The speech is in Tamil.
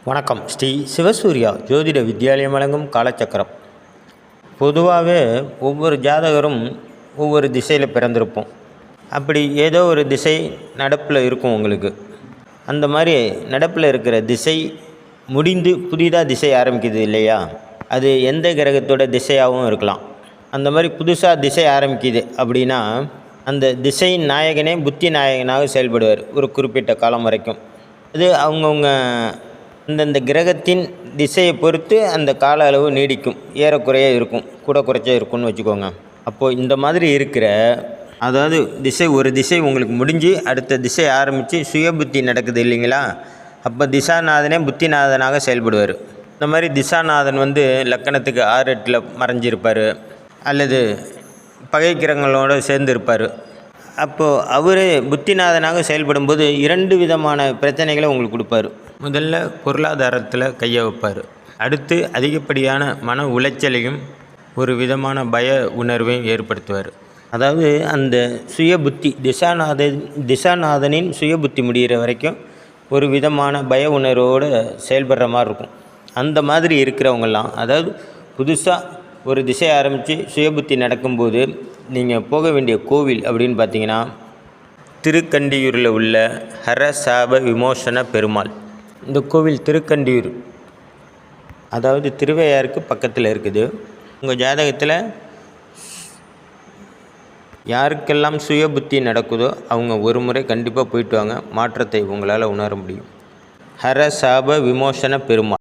வணக்கம். ஸ்ரீ சிவசூர்யா ஜோதிட வித்யாலயம் வழங்கும் காலச்சக்கரம். பொதுவாகவே ஒவ்வொரு ஜாதகரும் ஒவ்வொரு திசையில் பிறந்திருப்போம். அப்படி ஏதோ ஒரு திசை நடப்பில் இருக்கும் உங்களுக்கு. அந்த மாதிரி நடப்பில் இருக்கிற திசை முடிந்து புதிதாக திசை ஆரம்பிக்குது இல்லையா? அது எந்த கிரகத்தோட திசையாகவும் இருக்கலாம். அந்த மாதிரி புதுசாக திசை ஆரம்பிக்குது அப்படின்னா அந்த திசையின் நாயகனே புத்தி நாயகனாக செயல்படுவார் ஒரு குறிப்பிட்ட காலம் வரைக்கும். அது அவங்கவுங்க அந்தந்த கிரகத்தின் திசையை பொறுத்து அந்த கால அளவு நீடிக்கும், ஏறக்குறைய இருக்கும், கூட குறைச்சா இருக்கும்னு வச்சுக்கோங்க. அப்போது இந்த மாதிரி இருக்கிற அதாவது ஒரு திசை உங்களுக்கு முடிஞ்சு அடுத்த திசை ஆரம்பித்து சுய புத்தி நடக்குது இல்லைங்களா? அப்போ திசாநாதனே புத்திநாதனாக செயல்படுவார். இந்த மாதிரி திசாநாதன் லக்கணத்துக்கு 6-8 மறைஞ்சிருப்பார் அல்லது பகை கிரகங்களோடு சேர்ந்து இருப்பார். அப்போது அவர் புத்திநாதனாக செயல்படும்போது 2 விதமான பிரச்சனைகளை உங்களுக்கு கொடுப்பார். முதல்ல பொருளாதாரத்தில் கையை வைப்பார். அடுத்து அதிகப்படியான மன உளைச்சலையும் ஒரு விதமான பய உணர்வையும் ஏற்படுத்துவார். அதாவது அந்த சுய புத்தி திசாநாதனின் சுய புத்தி முடிகிற வரைக்கும் ஒரு விதமான பய உணர்வோடு செயல்படுற மாதிரி இருக்கும். அந்த மாதிரி இருக்கிறவங்கெல்லாம், அதாவது புதுசாக ஒரு திசை ஆரம்பித்து சுய புத்தி நடக்கும்போது நீங்கள் போக வேண்டிய கோவில் அப்படின்னு பார்த்தீங்கன்னா திருக்கண்டியூரில் உள்ள ஹரசாப விமோசன பெருமாள். இந்த கோவில் திருக்கண்டியூர், அதாவது திருவையாருக்கு பக்கத்தில் இருக்குது. உங்கள் ஜாதகத்தில் யாருக்கெல்லாம் சுய புத்தி நடக்குதோ அவங்க ஒரு முறை கண்டிப்பாக போயிட்டு வாங்க, மாற்றத்தை உங்களால் உணர முடியும். ஹரசாப விமோசன பெருமாள்.